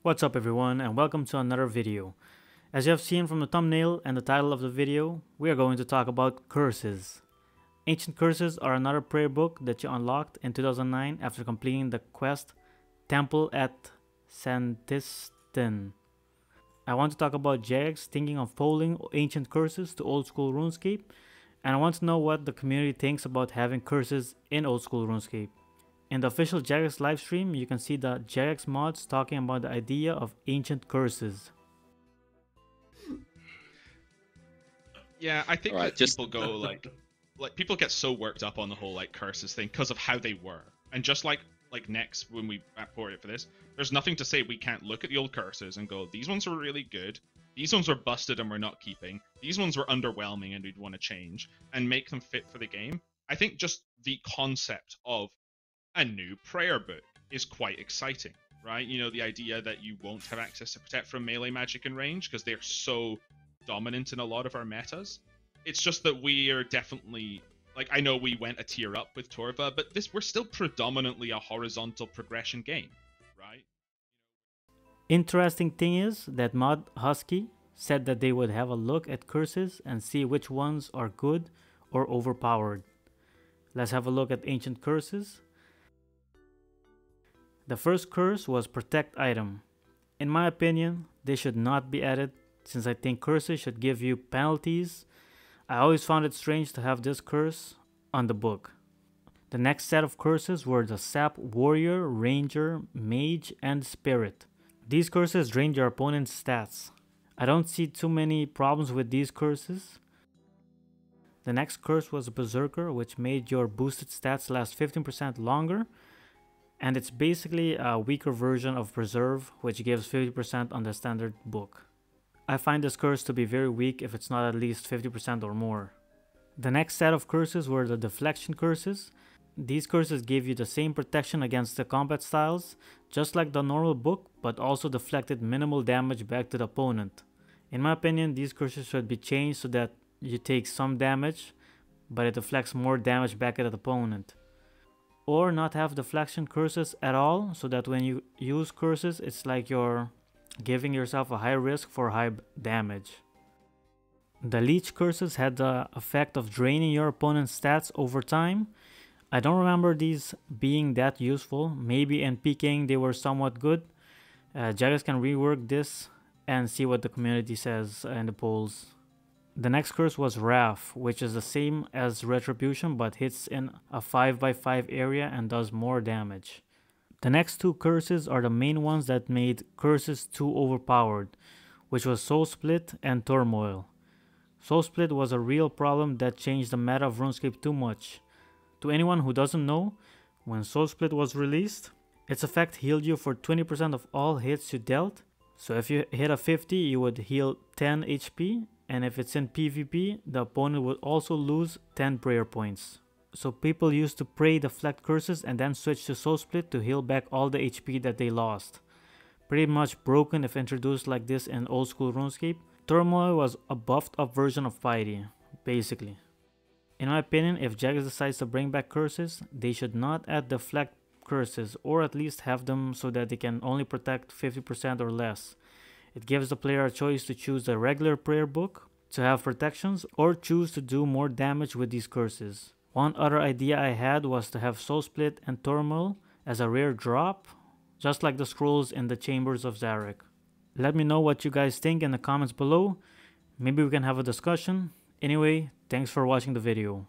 What's up everyone, and welcome to another video. As you have seen from the thumbnail and the title of the video, we are going to talk about curses. Ancient Curses are another prayer book that you unlocked in 2009 after completing the quest Temple at Santistan. I want to talk about Jagex thinking of polling ancient curses to old school RuneScape, and I want to know what the community thinks about having curses in old school RuneScape. In the official Jagex livestream, you can see the Jagex mods talking about the idea of ancient curses. Yeah, I think Alright, that people go like people get so worked up on the whole like curses thing because of how they were, and just like next when we report it for this, there's nothing to say we can't look at the old curses and go, these ones were really good, these ones were busted and we're not keeping, these ones were underwhelming and we'd want to change and make them fit for the game. I think just the concept of a new prayer book is quite exciting, right? You know, the idea that you won't have access to protect from melee magic and range because they're so dominant in a lot of our metas. It's just that we are definitely, like, I know we went a tier up with Torva, but we're still predominantly a horizontal progression game, right? Interesting thing is that Mod Husky said that they would have a look at curses and see which ones are good or overpowered. Let's have a look at ancient curses. The first curse was Protect Item. In my opinion, they should not be added since I think curses should give you penalties. I always found it strange to have this curse on the book. The next set of curses were the Sap Warrior, Ranger, Mage, and Spirit. These curses drained your opponent's stats. I don't see too many problems with these curses. The next curse was Berserker, which made your boosted stats last 15% longer. And it's basically a weaker version of Preserve, which gives 50% on the standard book. I find this curse to be very weak if it's not at least 50% or more. The next set of curses were the Deflection curses. These curses gave you the same protection against the combat styles, just like the normal book, but also deflected minimal damage back to the opponent. In my opinion, these curses should be changed so that you take some damage, but it deflects more damage back at the opponent. Or not have deflection curses at all, so that when you use curses, it's like you're giving yourself a high risk for high damage. The Leech curses had the effect of draining your opponent's stats over time. I don't remember these being that useful. Maybe in PKing they were somewhat good. Jagex can rework this and see what the community says in the polls. The next curse was Wrath, which is the same as Retribution but hits in a 5x5 area and does more damage. The next two curses are the main ones that made curses too overpowered, which was Soul Split and Turmoil. Soul Split was a real problem that changed the meta of RuneScape too much. To anyone who doesn't know, when Soul Split was released, its effect healed you for 20% of all hits you dealt. So if you hit a 50, you would heal 10 HP. And if it's in PvP, the opponent would also lose 10 prayer points. So people used to pray deflect curses and then switch to Soul Split to heal back all the HP that they lost. Pretty much broken if introduced like this in old school RuneScape. Turmoil was a buffed up version of Piety, basically. In my opinion, if Jagex decides to bring back curses, they should not add deflect curses, or at least have them so that they can only protect 50% or less. It gives the player a choice to choose the regular prayer book to have protections or choose to do more damage with these curses. One other idea I had was to have Soul Split and Turmoil as a rare drop, just like the scrolls in the Chambers of Zarek. Let me know what you guys think in the comments below. Maybe we can have a discussion. Anyway, thanks for watching the video.